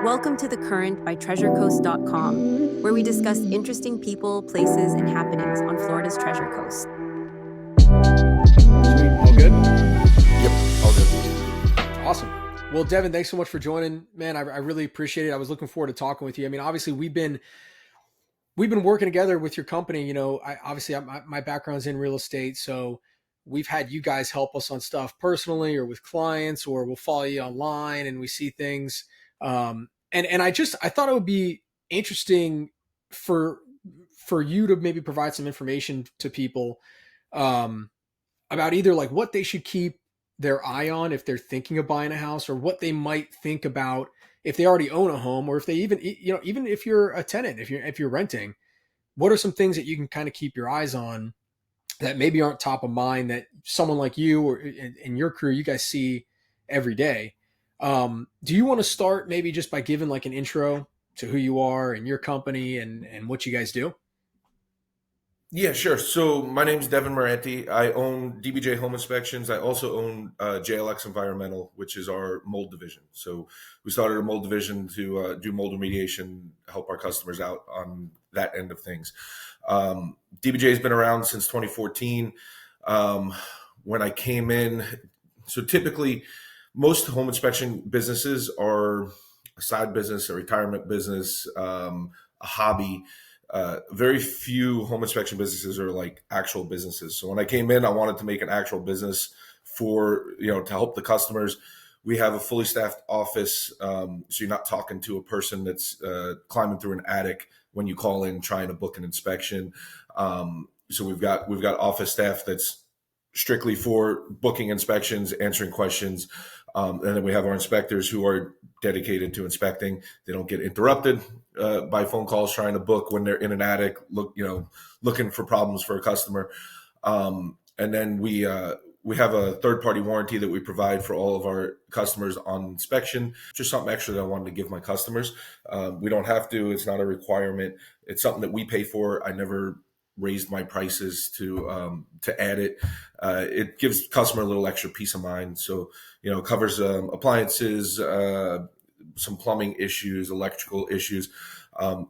Welcome to The Current by TreasureCoast.com, where we discuss interesting people, places, and happenings on Florida's Treasure Coast. Sweet. All good? Yep, all good. Awesome. Well, Devon, thanks so much for joining, man. I really appreciate it. I was looking forward to talking with you. I mean, obviously we've been working together with your company. You know, my background's in real estate, so we've had you guys help us on stuff personally or with clients, or we'll follow you online and we see things. And I thought it would be interesting for you to maybe provide some information to people about either like what they should keep their eye on if they're thinking of buying a house, or what they might think about if they already own a home, or if they even if you're a tenant, if you're renting, what are some things that you can kind of keep your eyes on that maybe aren't top of mind that someone like you or in your career you guys see every day. Do you want to start maybe just by giving like an intro to who you are and your company and what you guys do? Yeah, sure. So my name's Devon Morante. I own DBJ Home Inspections. I also own JLX Environmental, which is our mold division. So we started a mold division to do mold remediation, help our customers out on that end of things. DBJ has been around since 2014. When I came in, so typically most home inspection businesses are a side business, a retirement business, a hobby. Very few home inspection businesses are like actual businesses. So when I came in, I wanted to make an actual business for, to help the customers. We have a fully staffed office. So you're not talking to a person that's climbing through an attic when you call in trying to book an inspection. So we've got office staff that's strictly for booking inspections, answering questions. And then we have our inspectors who are dedicated to inspecting. They don't get interrupted by phone calls trying to book when they're in an attic, looking for problems for a customer. And then we have a third-party warranty that we provide for all of our customers on inspection. Just something extra that I wanted to give my customers. We don't have to. It's not a requirement. It's something that we pay for. I never raised my prices to add it. It gives customer a little extra peace of mind. So, it covers appliances, some plumbing issues, electrical issues.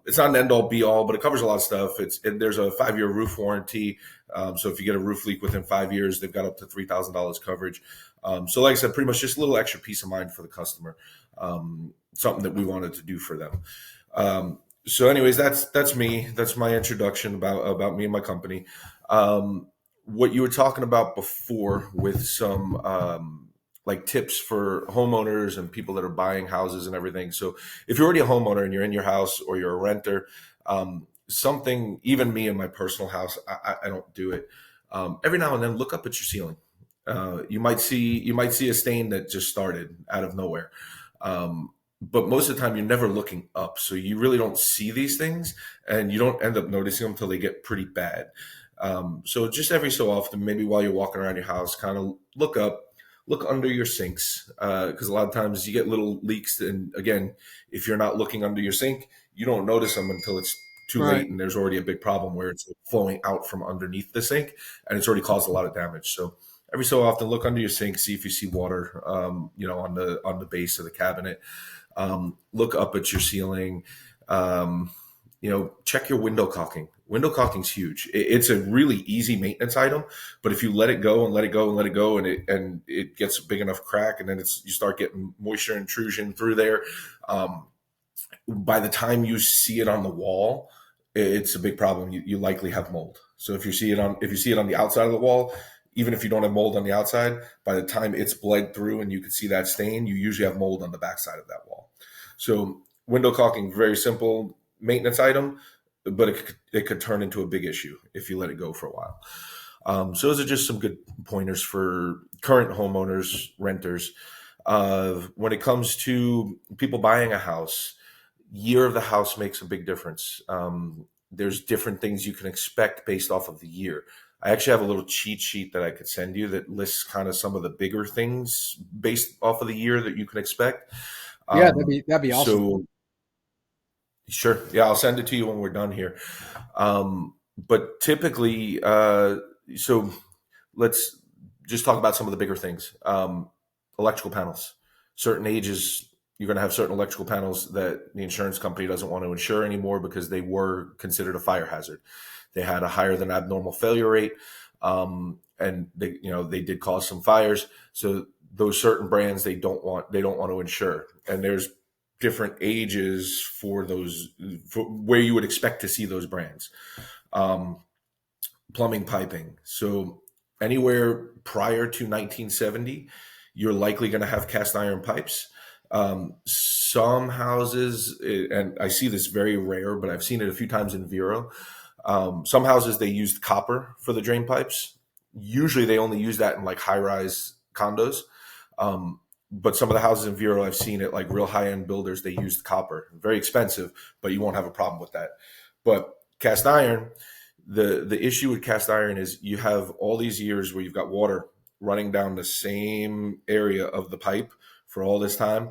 It's not an end all be all, but it covers a lot of stuff. There's a 5-year roof warranty. So if you get a roof leak within 5 years, they've got up to $3,000 coverage. So like I said, pretty much just a little extra peace of mind for the customer. Something that we wanted to do for them. So anyways, that's me. That's my introduction about me and my company. What you were talking about before with some like tips for homeowners and people that are buying houses and everything. So if you're already a homeowner and you're in your house or you're a renter, something, even me in my personal house, I don't do it. Every now and then look up at your ceiling. You might see a stain that just started out of nowhere. But most of the time you're never looking up. So you really don't see these things and you don't end up noticing them until they get pretty bad. So just every so often, maybe while you're walking around your house, kind of look up, look under your sinks. Cause a lot of times you get little leaks. And again, if you're not looking under your sink, you don't notice them until it's too Right. late. And there's already a big problem where it's flowing out from underneath the sink and it's already caused a lot of damage. So every so often look under your sink, see if you see water, on the base of the cabinet. Look up at your ceiling, check your window caulking. Window caulking's huge. It's a really easy maintenance item, but if you let it go and let it go and let it go, and it gets a big enough crack, and then you start getting moisture intrusion through there. By the time you see it on the wall, it's a big problem. You likely have mold. So if you see it on the outside of the wall, even if you don't have mold on the outside, by the time it's bled through and you can see that stain, you usually have mold on the backside of that wall. So window caulking, very simple maintenance item, but it could turn into a big issue if you let it go for a while. So those are just some good pointers for current homeowners, renters. When it comes to people buying a house, year of the house makes a big difference. There's different things you can expect based off of the year. I actually have a little cheat sheet that I could send you that lists kind of some of the bigger things based off of the year that you can expect. Yeah, that'd be awesome. So sure. Yeah, I'll send it to you when we're done here. But typically, so let's just talk about some of the bigger things. Electrical panels, certain ages, you're going to have certain electrical panels that the insurance company doesn't want to insure anymore because they were considered a fire hazard. They had a higher than abnormal failure rate, and they did cause some fires. So those certain brands they don't want to insure. And there's different ages for those, for where you would expect to see those brands. Plumbing piping. So anywhere prior to 1970, you're likely going to have cast iron pipes. Some houses, and I see this very rare, but I've seen it a few times in Vero. Some houses, they used copper for the drain pipes. Usually they only use that in like high-rise condos. But some of the houses in Vero, I've seen it, like real high-end builders, they used copper. Very expensive, but you won't have a problem with that. But cast iron, the issue with cast iron is you have all these years where you've got water running down the same area of the pipe for all this time.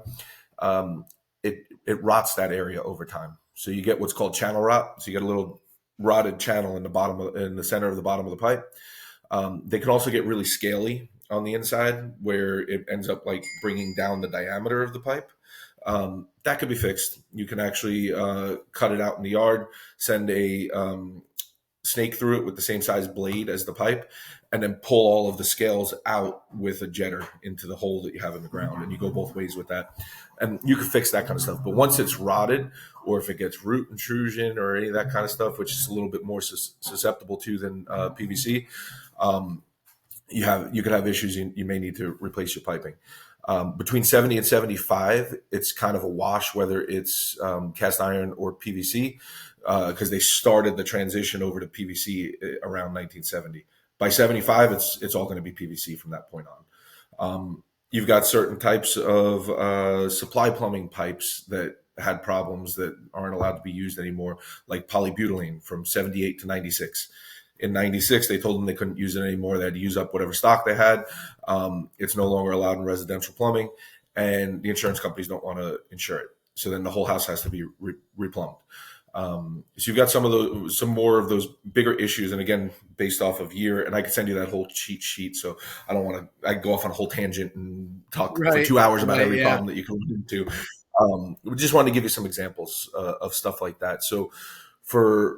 It rots that area over time. So you get what's called channel rot. So you get a little rotted channel in the center of the bottom of the pipe. They can also get really scaly on the inside, where it ends up like bringing down the diameter of the pipe. That could be fixed. You can actually cut it out in the yard, send a snake through it with the same size blade as the pipe, and then pull all of the scales out with a jetter into the hole that you have in the ground. And you go both ways with that. And you can fix that kind of stuff. But once it's rotted, or if it gets root intrusion or any of that kind of stuff, which is a little bit more susceptible to than PVC, you could have issues. You may need to replace your piping. Between 70 and 75, it's kind of a wash whether it's cast iron or PVC, because they started the transition over to PVC around 1970. By 75, it's all going to be PVC from that point on. You've got certain types of supply plumbing pipes that had problems that aren't allowed to be used anymore, like polybutylene from 78 to 96. In 96, they told them they couldn't use it anymore. They had to use up whatever stock they had. It's no longer allowed in residential plumbing, and the insurance companies don't want to insure it. So then the whole house has to be replumbed. So you've got some more of those bigger issues, and again, based off of year. And I could send you that whole cheat sheet. So I don't want to. I go off on a whole tangent and talk for 2 hours about every problem that you can run into. We just wanted to give you some examples of stuff like that. So for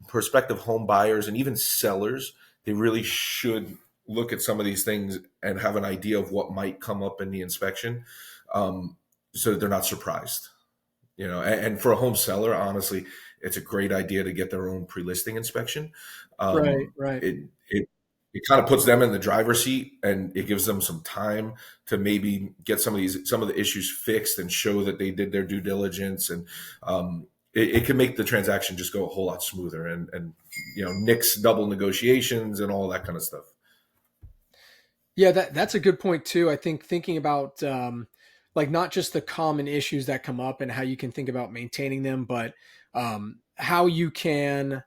prospective home buyers and even sellers, they really should look at some of these things and have an idea of what might come up in the inspection, so that they're not surprised. And for a home seller, honestly, it's a great idea to get their own pre-listing inspection. Right. It kind of puts them in the driver's seat, and it gives them some time to maybe get some of the issues fixed and show that they did their due diligence. And it can make the transaction just go a whole lot smoother, and nix double negotiations and all that kind of stuff. Yeah, that's a good point too. I think thinking about like not just the common issues that come up and how you can think about maintaining them, but how you can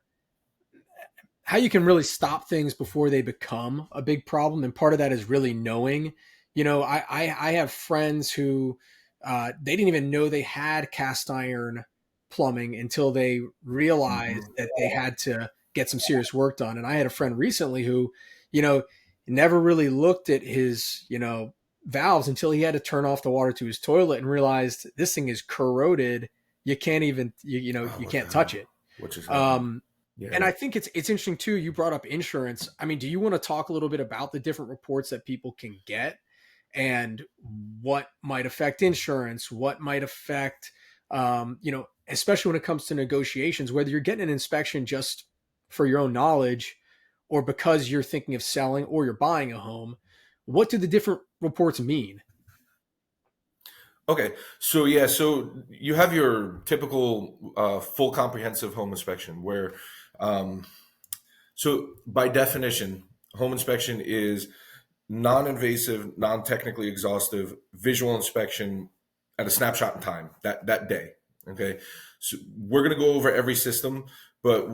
really stop things before they become a big problem. And part of that is really knowing. I have friends who they didn't even know they had cast iron plumbing until they realized that they had to get some serious work done. And I had a friend recently who, never really looked at his, valves until he had to turn off the water to his toilet and realized this thing is corroded. You can't even, you can't touch it. Which is, yeah. And I think it's interesting too. You brought up insurance. I mean, do you want to talk a little bit about the different reports that people can get and what might affect insurance, what might affect, especially when it comes to negotiations, whether you're getting an inspection just for your own knowledge or because you're thinking of selling or you're buying a home, what do the different reports mean? Okay. So you have your typical full comprehensive home inspection where, so by definition, home inspection is non-invasive, non-technically exhaustive visual inspection at a snapshot in time that day. Okay. So we're going to go over every system, but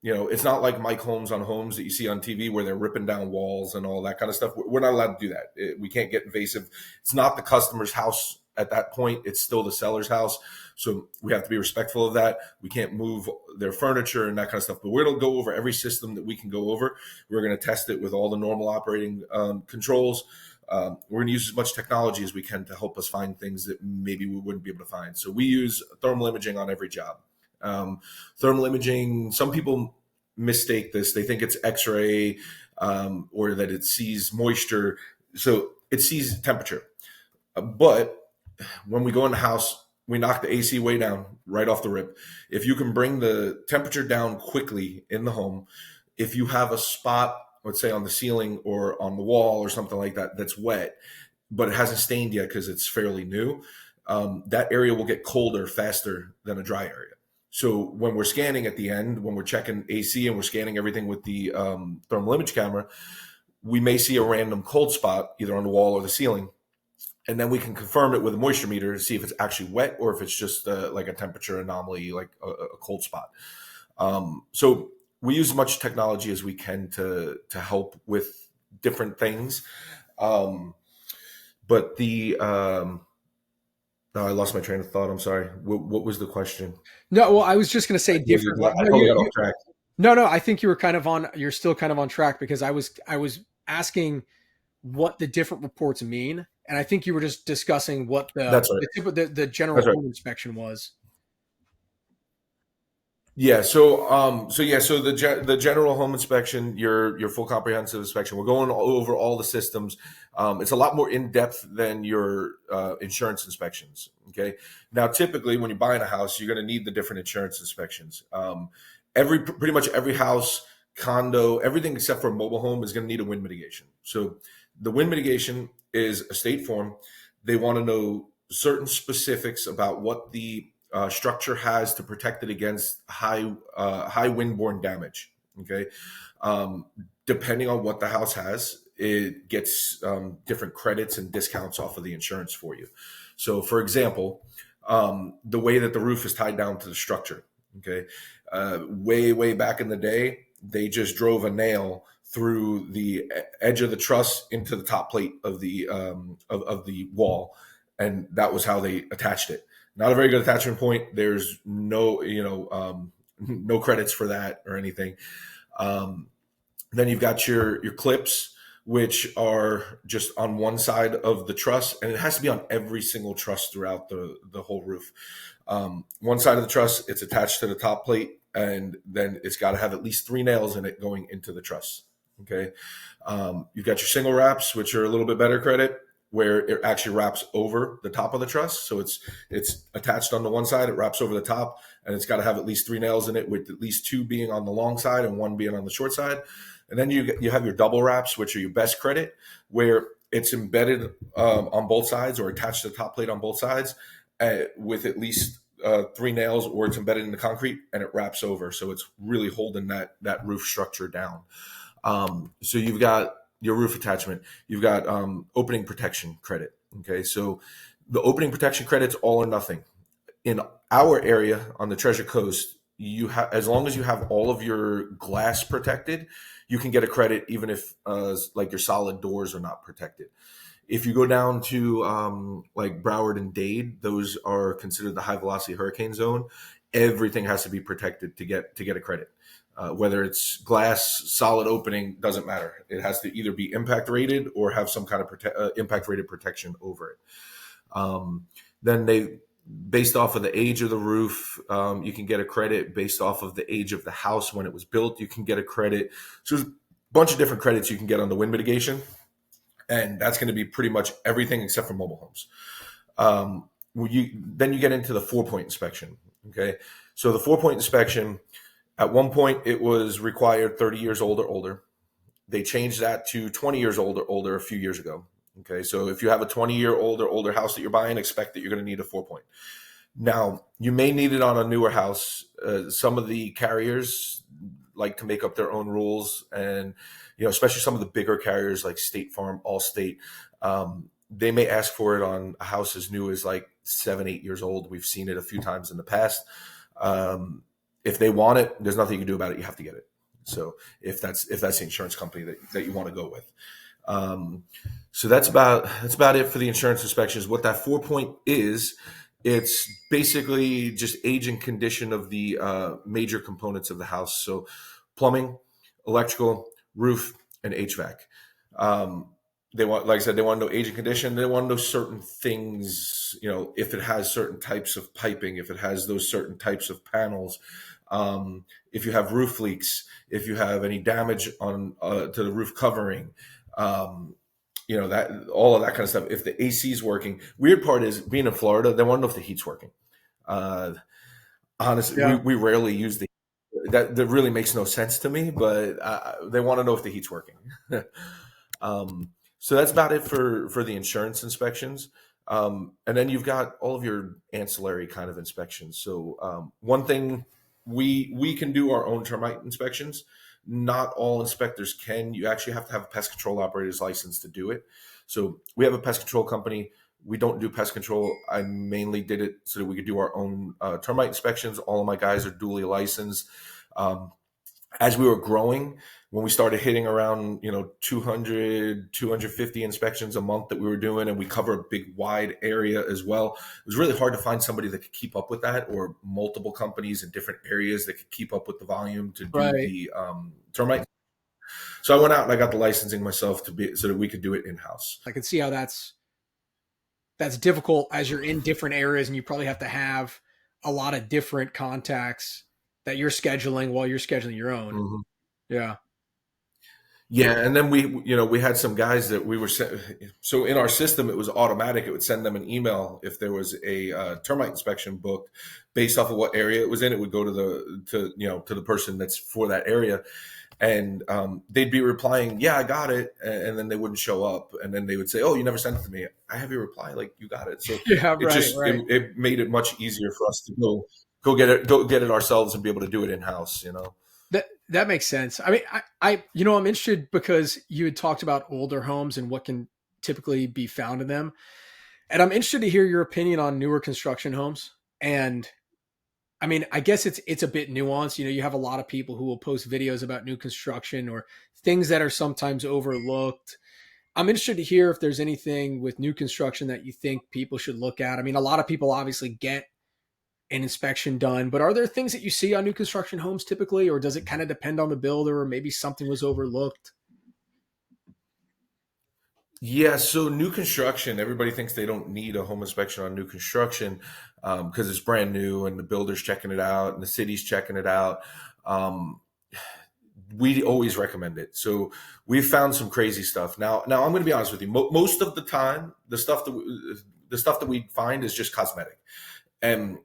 it's not like Mike Holmes on Homes that you see on TV where they're ripping down walls and all that kind of stuff. We're not allowed to do that. We can't get invasive. It's not the customer's house at that point. It's still the seller's house. So we have to be respectful of that. We can't move their furniture and that kind of stuff, but we're going to go over every system that we can go over. We're going to test it with all the normal operating controls. We're going to use as much technology as we can to help us find things that maybe we wouldn't be able to find. So we use thermal imaging on every job. Thermal imaging, some people mistake this. They think it's X-ray, or that it sees moisture. So it sees temperature. But when we go in the house, we knock the AC way down right off the rip. If you can bring the temperature down quickly in the home, if you have a spot, let's say on the ceiling or on the wall or something like that, that's wet, but it hasn't stained yet because it's fairly new, that area will get colder faster than a dry area. So when we're scanning at the end, when we're checking AC and we're scanning everything with the thermal image camera, we may see a random cold spot either on the wall or the ceiling. And then we can confirm it with a moisture meter to see if it's actually wet or if it's just like a temperature anomaly, like a cold spot. So we use as much technology as we can to help with different things. But the no, I lost my train of thought. I'm sorry. What was the question? No, well, I was just going to say different. I totally got off track. No, I think you were kind of on. You're still kind of on track because I was asking what the different reports mean, and I think you were just discussing what That's right. the general That's right. home inspection was. Yeah. So the general home inspection, your full comprehensive inspection, we're going over all the systems. It's a lot more in depth than your insurance inspections. Okay. Now, typically, when you're buying a house, you're going to need the different insurance inspections. Pretty much every house, condo, everything except for a mobile home is going to need a wind mitigation. So the wind mitigation is a state form. They want to know certain specifics about what the structure has to protect it against high windborne damage. Okay, depending on what the house has, it gets different credits and discounts off of the insurance for you. So, for example, the way that the roof is tied down to the structure. Okay, way back in the day, they just drove a nail through the edge of the truss into the top plate of the wall, and that was how they attached it. Not a very good attachment point. There's no no credits for that or anything. Then you've got your clips, which are just on one side of the truss, and it has to be on every single truss throughout the whole roof. One side of the truss, it's attached to the top plate, and then it's got to have at least 3 nails in it going into the truss. Okay. You've got your single wraps, which are a little bit better credit, where it actually wraps over the top of the truss. So it's attached on the one side, it wraps over the top, and it's got to have at least 3 nails in it, with at least 2 being on the long side and 1 being on the short side. And then you have your double wraps, which are your best credit, where it's embedded on both sides or attached to the top plate on both sides with at least 3 nails, or it's embedded in the concrete and it wraps over. So it's really holding that roof structure down. So you've got your roof attachment, you've got opening protection credit. Okay, so the opening protection credit's all or nothing. In our area on the Treasure Coast, you have, as long as you have all of your glass protected, you can get a credit even if like your solid doors are not protected. If you go down to like Broward and Dade, those are considered the high velocity hurricane zone. Everything has to be protected to get a credit. Whether it's glass, solid opening, doesn't matter. It has to either be impact rated or have some kind of impact rated protection over it. Then based off of the age of the roof, you can get a credit. Based off of the age of the house when it was built, you can get a credit. So there's a bunch of different credits you can get on the wind mitigation. And that's going to be pretty much everything except for mobile homes. Then you get into the 4-point inspection. Okay. So the 4-point inspection, at one point, it was required 30 years old or older. They changed that to 20 years old or older a few years ago. Okay, so if you have a 20-year-old or older house that you're buying, expect that you're going to need a 4-point. Now, you may need it on a newer house. Some of the carriers like to make up their own rules, and especially some of the bigger carriers like State Farm, Allstate, they may ask for it on a house as new as like 7-8 years old. We've seen it a few times in the past. If they want it, there's nothing you can do about it. You have to get it. So if that's the insurance company that you want to go with. So that's about it for the insurance inspections. What that 4-point is, it's basically just age and condition of the major components of the house. So plumbing, electrical, roof, and HVAC. they want, like I said, they want to know age and condition. They want to know certain things, if it has certain types of piping, if it has those certain types of panels, if you have roof leaks, if you have any damage on to the roof covering, that all of that kind of stuff. If the AC is working. Weird part is being in Florida, they want to know if the heat's working. Honestly, Yeah. we rarely use that really makes no sense to me, but they want to know if the heat's working. So that's about it for the insurance inspections. And then you've got all of your ancillary kind of inspections. So one thing, we can do our own termite inspections. Not all inspectors can. You actually have to have a pest control operator's license to do it. So we have a pest control company. We don't do pest control. I mainly did it so that we could do our own termite inspections. All of my guys are duly licensed. As we were growing, when we started hitting around 200 250 inspections a month that we were doing, and we cover a big wide area as well, it was really hard to find somebody that could keep up with that, or multiple companies in different areas that could keep up with the volume to do Right. the termite. So I went out and I got the licensing myself so that we could do it in-house. I can see how that's difficult as you're in different areas, and you probably have to have a lot of different contacts that you're scheduling while you're scheduling your own. Mm-hmm. Yeah. Yeah, and then we had some guys that we were so in our system it was automatic. It would send them an email if there was a termite inspection booked based off of what area it was in. It would go to the person that's for that area, and they'd be replying, "Yeah, I got it," and then they wouldn't show up, and then they would say, "Oh, you never sent it to me." I have your reply, like, you got it. So Yeah. it Right. just Right. it made it much easier for us to go get it ourselves and be able to do it in house. That makes sense. I mean, I'm interested because you had talked about older homes and what can typically be found in them. And I'm interested to hear your opinion on newer construction homes. And I mean, I guess it's a bit nuanced. You have a lot of people who will post videos about new construction or things that are sometimes overlooked. I'm interested to hear if there's anything with new construction that you think people should look at. I mean, a lot of people obviously get an inspection done, but are there things that you see on new construction homes typically, or does it kind of depend on the builder, or maybe something was overlooked? Yeah, so new construction, everybody thinks they don't need a home inspection on new construction because it's brand new and the builder's checking it out and the city's checking it out. Um, we always recommend it. So we've found some crazy stuff. Now I'm going to be honest with you. Most of the time, the stuff that we find is just cosmetic, and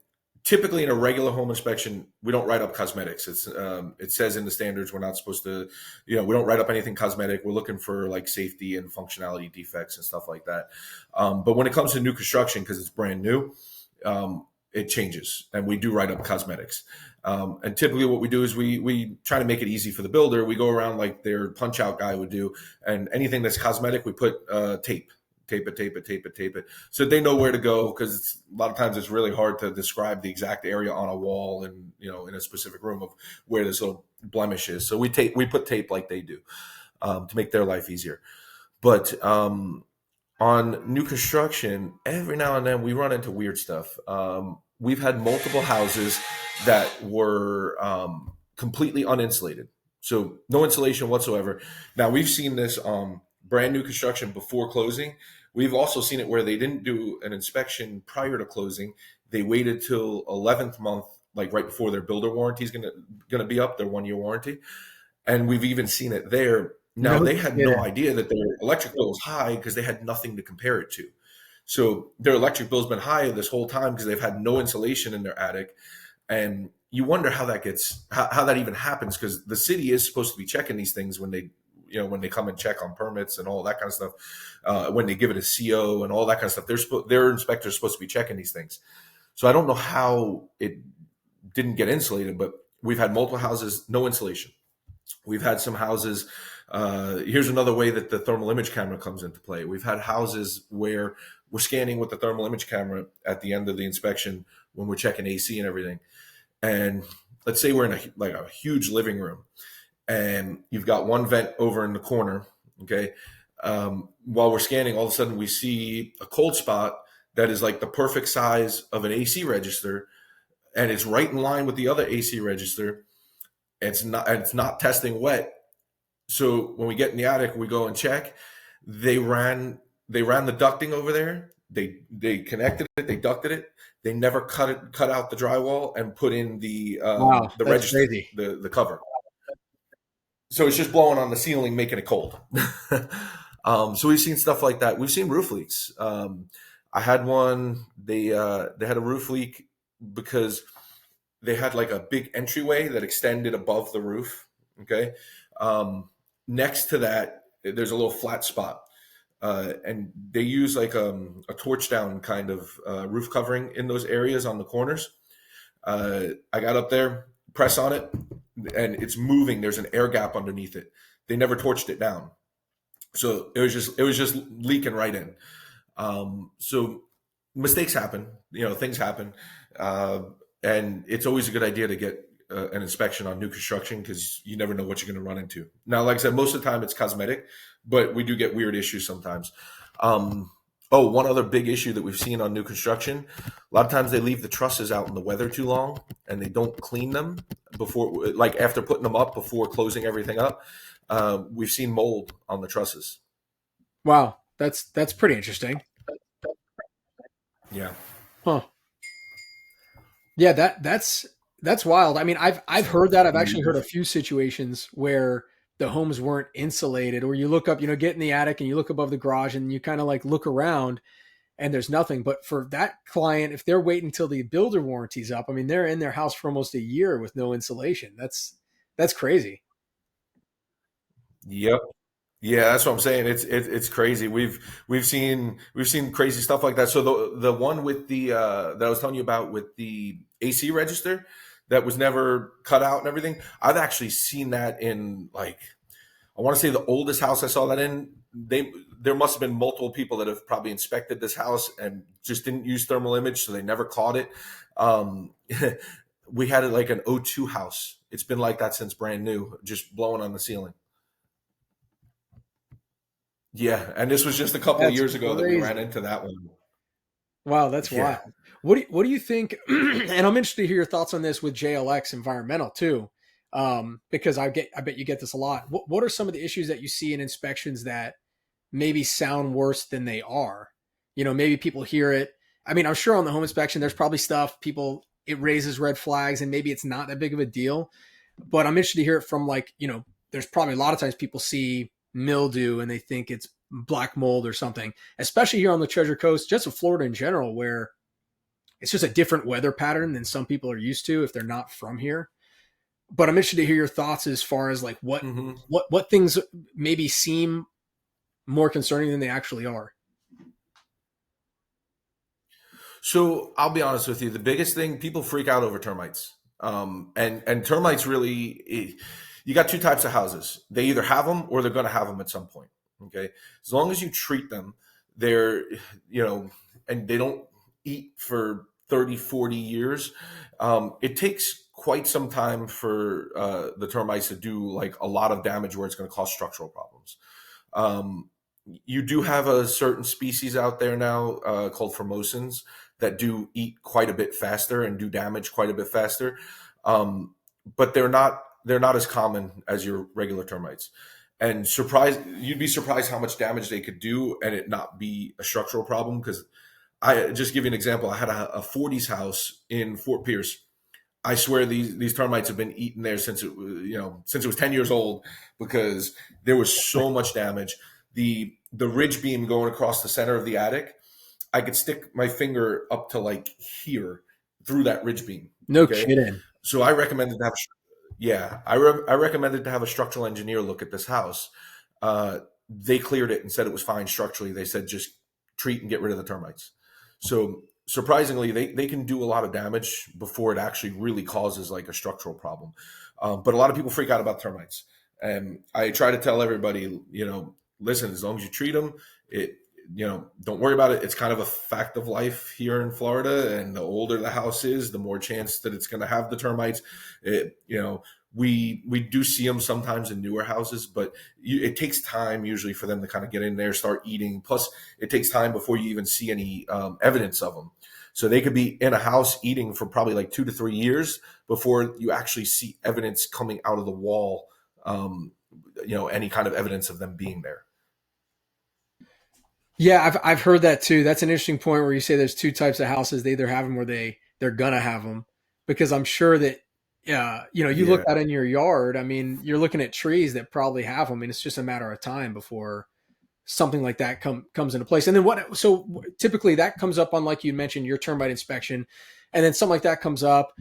typically in a regular home inspection, we don't write up cosmetics. It says in the standards we're not supposed to, we don't write up anything cosmetic. We're looking for like safety and functionality defects and stuff like that. But when it comes to new construction, because it's brand new, it changes, and we do write up cosmetics. And typically what we do is we try to make it easy for the builder. We go around like their punch out guy would do, and anything that's cosmetic, we put tape it, so they know where to go, because a lot of times it's really hard to describe the exact area on a wall and in a specific room of where this little blemish is. So we put tape like they do to make their life easier. But on new construction, every now and then we run into weird stuff. We've had multiple houses that were completely uninsulated, so no insulation whatsoever. Now we've seen this brand new construction before closing. We've also seen it where they didn't do an inspection prior to closing. They waited till 11th month, like right before their builder warranty is going to be up, their 1-year warranty. And we've even seen it there. Now, they had no idea that their electric bill was high because they had nothing to compare it to. So their electric bill's been high this whole time because they've had no insulation in their attic. And you wonder how that even happens, because the city is supposed to be checking these things when they come and check on permits and all that kind of stuff, when they give it a CO and all that kind of stuff. Their inspectors are supposed to be checking these things. So I don't know how it didn't get insulated, but we've had multiple houses, no insulation. We've had some houses, here's another way that the thermal image camera comes into play. We've had houses where we're scanning with the thermal image camera at the end of the inspection when we're checking AC and everything. And let's say we're in a huge living room, and you've got one vent over in the corner, okay? While we're scanning, all of a sudden we see a cold spot that is like the perfect size of an AC register, and it's right in line with the other AC register. It's not testing wet. So when we get in the attic, we go and check. They ran the ducting over there. They connected it. They ducted it. They never cut out the drywall and put in Wow, the that's register, crazy. the cover. So it's just blowing on the ceiling, making it cold. So we've seen stuff like that. We've seen roof leaks. I had one. They had a roof leak because they had like a big entryway that extended above the roof. Okay. Next to that, there's a little flat spot. And they use like a torch down kind of roof covering in those areas on the corners. I got up there, press on it, and it's moving. There's an air gap underneath it. They never torched it down, so it was just leaking right in. So mistakes happen, things happen, and it's always a good idea to get an inspection on new construction because you never know what you're going to run into. Now, like I said, most of the time it's cosmetic, but we do get weird issues sometimes. One other big issue that we've seen on new construction, a lot of times they leave the trusses out in the weather too long and they don't clean them before, like after putting them up, before closing everything up. We've seen mold on the trusses. Wow, that's pretty interesting. Yeah. Huh. Yeah, that's wild. I mean, I've heard that. I've actually heard a few situations where the homes weren't insulated, or you look up, get in the attic and you look above the garage and you kind of like look around and there's nothing. But for that client, if they're waiting until the builder warranty's up, I mean, they're in their house for almost a year with no insulation. That's crazy. Yep. Yeah, that's what I'm saying. It's crazy. We've seen crazy stuff like that. So the one with the that I was telling you about with the AC register that was never cut out and everything, I've actually seen that in, like, I want to say the oldest house I saw that in. There must have been multiple people that have probably inspected this house and just didn't use thermal image, so they never caught it. Um, we had it like an O2 house. It's been like that since brand new, just blowing on the ceiling. Yeah, and this was just a couple of That's years ago that we ran crazy. into that one. Wow, that's Yeah. wild. What do you think? And I'm interested to hear your thoughts on this with JLX Environmental too, because I bet you get this a lot. What are some of the issues that you see in inspections that maybe sound worse than they are? Maybe people hear it. I mean, I'm sure on the home inspection, there's probably stuff people, it raises red flags and maybe it's not that big of a deal. But I'm interested to hear it from, like, there's probably a lot of times people see mildew and they think it's black mold or something, especially here on the Treasure Coast, just in Florida in general, where it's just a different weather pattern than some people are used to if they're not from here. But I'm interested to hear your thoughts as far as like Hmm. what things maybe seem more concerning than they actually are. So I'll be honest with you. The biggest thing, people freak out over termites. And termites really, you got two types of houses. They either have them or they're going to have them at some point. Okay. As long as you treat them, they're, and they don't eat for 30, 40 years. It takes quite some time for the termites to do like a lot of damage where it's going to cause structural problems. Um, you do have a certain species out there now called formosans that do eat quite a bit faster and do damage quite a bit faster, but they're not as common as your regular termites. And you'd be surprised how much damage they could do and it not be a structural problem. Because I just give you an example. I had a 40s house in Fort Pierce. I swear these termites have been eating there since since it was 10 years old, because there was so much damage. The ridge beam going across the center of the attic, I could stick my finger up to like here through that ridge beam. No Okay, kidding. so I recommended to have, yeah, I recommended to have a structural engineer look at this house. They cleared it and said it was fine structurally. They said just treat and get rid of the termites. So surprisingly, they can do a lot of damage before it actually really causes like a structural problem. But a lot of people freak out about termites, and I try to tell everybody, listen, as long as you treat them, don't worry about it. It's kind of a fact of life here in Florida, and the older the house is, the more chance that it's going to have the termites. We do see them sometimes in newer houses, but it takes time usually for them to kind of get in there, start eating. Plus, it takes time before you even see any evidence of them. So they could be in a house eating for probably like 2 to 3 years before you actually see evidence coming out of the wall. Any kind of evidence of them being there. Yeah, I've heard that too. That's an interesting point where you say there's two types of houses. They either have them or they're gonna have them, because I'm sure that you look Yeah. out in your yard. I mean, you're looking at trees that probably have them, and it's just a matter of time before something like that comes into place. And then what? So typically that comes up on, like you mentioned, your termite inspection, and then something like that comes up.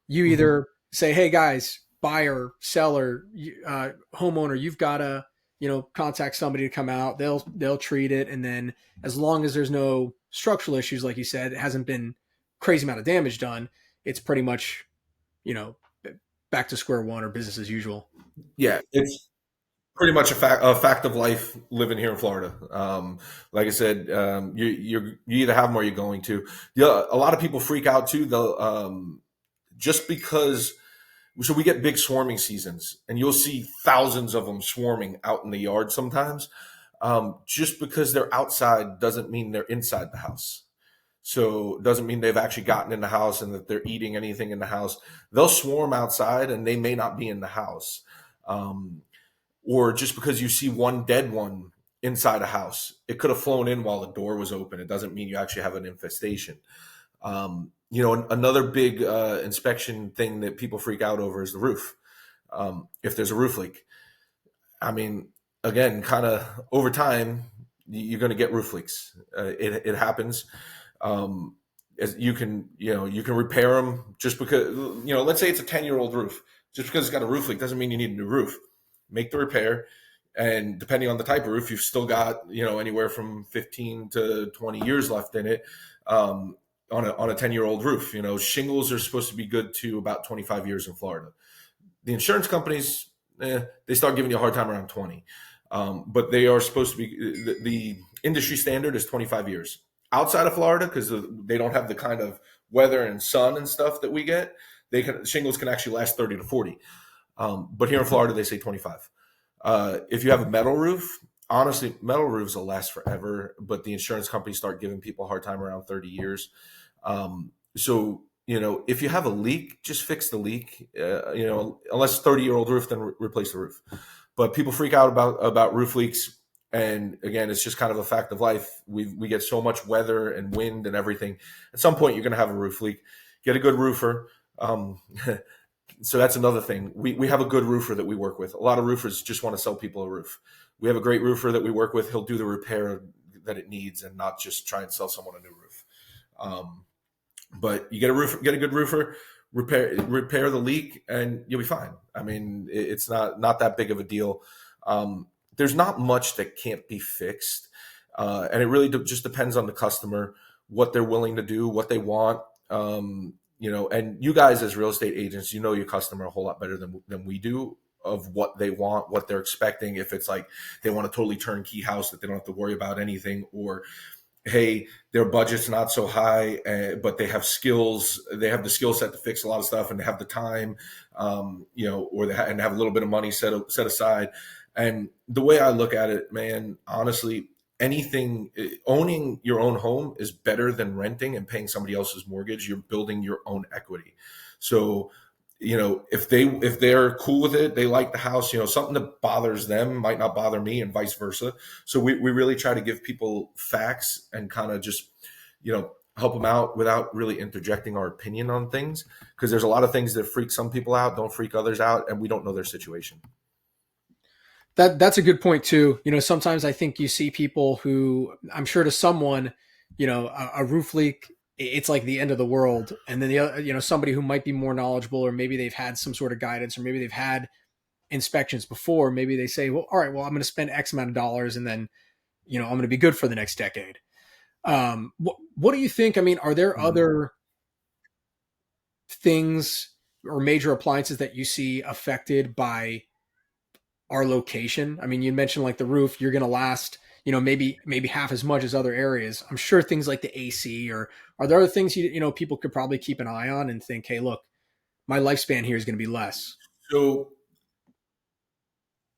You Mhm. either say, "Hey guys, buyer, seller, homeowner, you've got to contact somebody to come out. They'll treat it, and then as long as there's no structural issues, like you said, it hasn't been crazy amount of damage done, it's pretty much you know back to square one or business as usual." Yeah, it's pretty much a fact of life living here in Florida. Like I said, you either have them or you're going to. Yeah, a lot of people freak out too. They'll just because. So we get big swarming seasons, and you'll see thousands of them swarming out in the yard sometimes. Just because they're outside doesn't mean they're inside the house. So it doesn't mean they've actually gotten in the house and that they're eating anything in the house. They'll swarm outside, and they may not be in the house. Um, or just because you see one dead one inside a house, it could have flown in while the door was open. It doesn't mean you actually have an infestation. Another big inspection thing that people freak out over is the roof. If there's a roof leak, I mean, again, kind of over time, you're going to get roof leaks. It happens. As you can repair them just because, let's say it's a 10-year-old roof. Just because it's got a roof leak doesn't mean you need a new roof. Make the repair. And depending on the type of roof, you've still got, anywhere from 15 to 20 years left in it. On a 10-year-old roof, shingles are supposed to be good to about 25 years in Florida. The insurance companies, they start giving you a hard time around 20. But they are supposed to be, the industry standard is 25 years. Outside of Florida, because they don't have the kind of weather and sun and stuff that we get, shingles can actually last 30 to 40. But here in Florida, they say 25. If you have a metal roof, honestly, metal roofs will last forever, but the insurance companies start giving people a hard time around 30 years. So, if you have a leak, just fix the leak. Unless 30-year-old roof, then replace the roof. But people freak out about roof leaks. And again, it's just kind of a fact of life. We get so much weather and wind and everything. At some point, you're going to have a roof leak. Get a good roofer. So that's another thing. We have a good roofer that we work with. A lot of roofers just want to sell people a roof. We have a great roofer that we work with. He'll do the repair that it needs and not just try and sell someone a new roof. But you get a good roofer, repair the leak, and you'll be fine. I mean, it's not that big of a deal. There's not much that can't be fixed, and it really just depends on the customer, what they're willing to do, what they want. And you guys as real estate agents, you know your customer a whole lot better than we do, of what they want, what they're expecting. If it's like they want a totally turnkey house that they don't have to worry about anything, or hey, their budget's not so high, but they have skills. They have the skill set to fix a lot of stuff, and they have the time, or and have a little bit of money set aside. And the way I look at it, man, honestly, owning your own home is better than renting and paying somebody else's mortgage. You're building your own equity. So, if they're cool with it, they like the house, something that bothers them might not bother me, and vice versa. So we really try to give people facts and kind of just, help them out without really interjecting our opinion on things, because there's a lot of things that freak some people out, don't freak others out, and we don't know their situation. That's a good point too. Sometimes I think you see people who, I'm sure to someone, a roof leak, it's like the end of the world. And then the other, somebody who might be more knowledgeable, or maybe they've had some sort of guidance, or maybe they've had inspections before. Maybe they say, well, all right, well, I'm going to spend X amount of dollars, and then, I'm going to be good for the next decade. What do you think? I mean, are there Mhm. other things or major appliances that you see affected by our location? I mean, you mentioned like the roof, you're going to last, maybe half as much as other areas. I'm sure things like the AC, or are there other things people could probably keep an eye on and think, hey, look, my lifespan here is going to be less. So,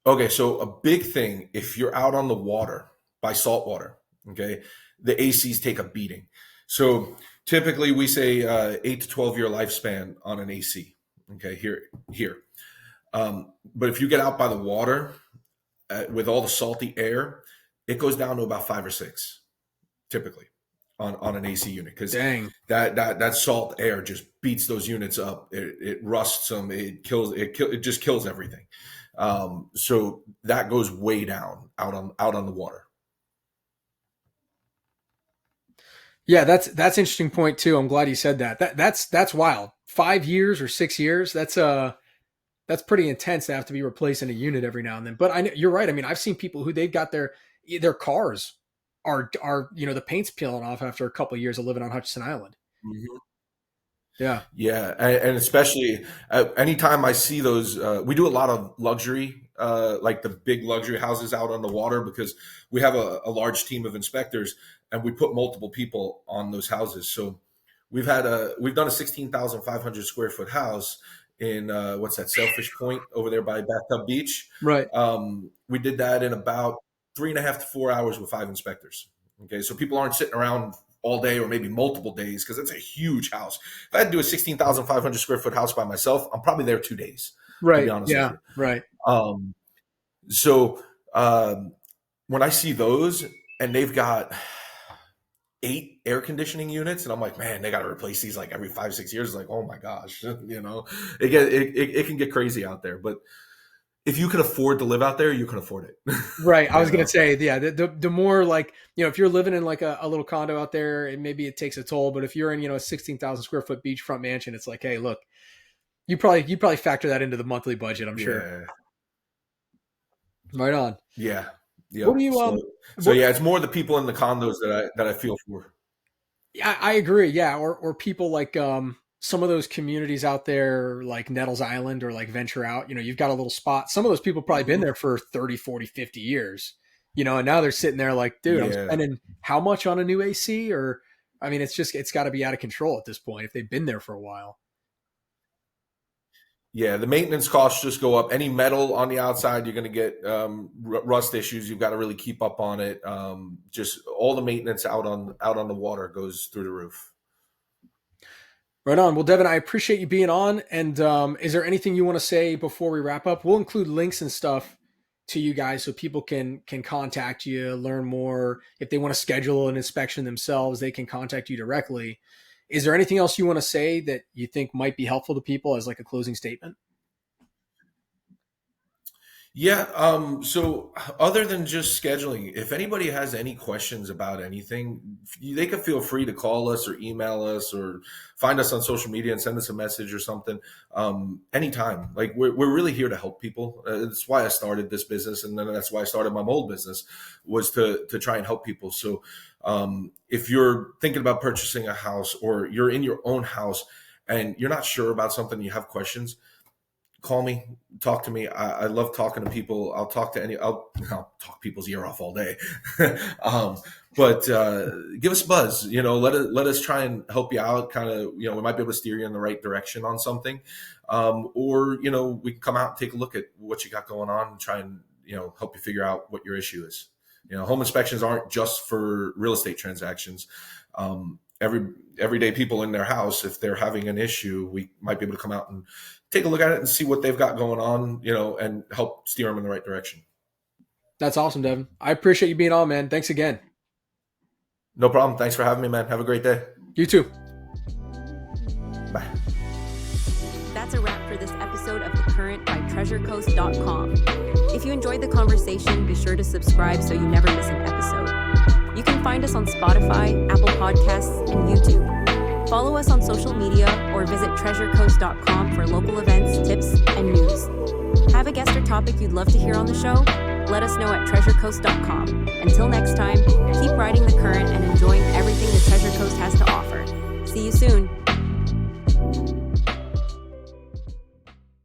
okay, so a big thing, if you're out on the water by salt water, okay, the ACs take a beating. So typically we say 8 to 12 year lifespan on an AC. Okay, here. But if you get out by the water with all the salty air, it goes down to about 5 or 6 typically on an AC unit, because Dang. that salt air just beats those units up. It rusts them. It just kills everything. So that goes way down out on the water. Yeah, that's interesting point too. I'm glad you said that. That's wild. 5 years or 6 years. That's pretty intense to have to be replacing a unit every now and then. But I know you're right. I mean, I've seen people who they've got their cars are the paint's peeling off after a couple of years of living on Hutchinson Island. Mm-hmm. Yeah. Yeah, and especially anytime I see those, we do a lot of luxury, like the big luxury houses out on the water, because we have a large team of inspectors, and we put multiple people on those houses. So we've done a 16,500 square foot house in what's that, Sailfish Point over there by Bathtub Beach. Right. We did that in about 3.5 to 4 hours with 5 inspectors. Okay, so people aren't sitting around all day or maybe multiple days, because it's a huge house. If I had to do a 16,500 square foot house by myself, I'm probably there 2 days. Right. To be honest with you. Right. So when I see those and they've got 8 air conditioning units, and I'm like, man, they got to replace these like every 5-6 years. It's like, oh my gosh, it can get crazy out there. But if you can afford to live out there, you can afford it. Right. I was going to say, yeah, the more like, if you're living in like a little condo out there, and maybe it takes a toll, but if you're in, a 16,000 square foot beachfront mansion, it's like, hey, look, you probably factor that into the monthly budget, I'm sure. Right on. Yeah. Yeah. What do you, so yeah, it's more the people in the condos that I feel for. Yeah, I agree. Yeah. Or people like, some of those communities out there, like Nettles Island or like Venture Out, you've got a little spot. Some of those people probably been there for 30, 40, 50 years, and now they're sitting there like, dude, I'm spending how much on a new AC? Or, I mean, it's got to be out of control at this point if they've been there for a while. Yeah, the maintenance costs just go up. Any metal on the outside, you're going to get rust issues. You've got to really keep up on it. Just all the maintenance out on the water goes through the roof. Right on. Well, Devon, I appreciate you being on. And is there anything you want to say before we wrap up? We'll include links and stuff to you guys so people can contact you, learn more. If they want to schedule an inspection themselves, they can contact you directly. Is there anything else you want to say that you think might be helpful to people as like a closing statement? Yeah. So other than just scheduling, if anybody has any questions about anything, they can feel free to call us or email us or find us on social media and send us a message or something. Anytime. Like we're really here to help people. That's why I started this business. And then that's why I started my mold business, was to try and help people. So if you're thinking about purchasing a house, or you're in your own house and you're not sure about something, you have questions, call me, talk to me. I love talking to people. I'll talk people's ear off all day. But give us a buzz, let us try and help you out. Kind of, we might be able to steer you in the right direction on something. Or, we can come out and take a look at what you got going on and try and, help you figure out what your issue is. Home inspections aren't just for real estate transactions. Everyday people in their house, if they're having an issue, we might be able to come out and take a look at it and see what they've got going on, and help steer them in the right direction. That's awesome, Devon. I appreciate you being on, man. Thanks again. No problem. Thanks for having me, man. Have a great day. You too. Bye. That's a wrap for this episode of The Current by TreasureCoast.com. If you enjoyed the conversation, be sure to subscribe so you never miss an episode. You can find us on Spotify, Apple Podcasts, and YouTube. Follow us on social media or visit TreasureCoast.com for local events, tips, and news. Have a guest or topic you'd love to hear on the show? Let us know at TreasureCoast.com. Until next time, keep riding the current and enjoying everything the Treasure Coast has to offer. See you soon.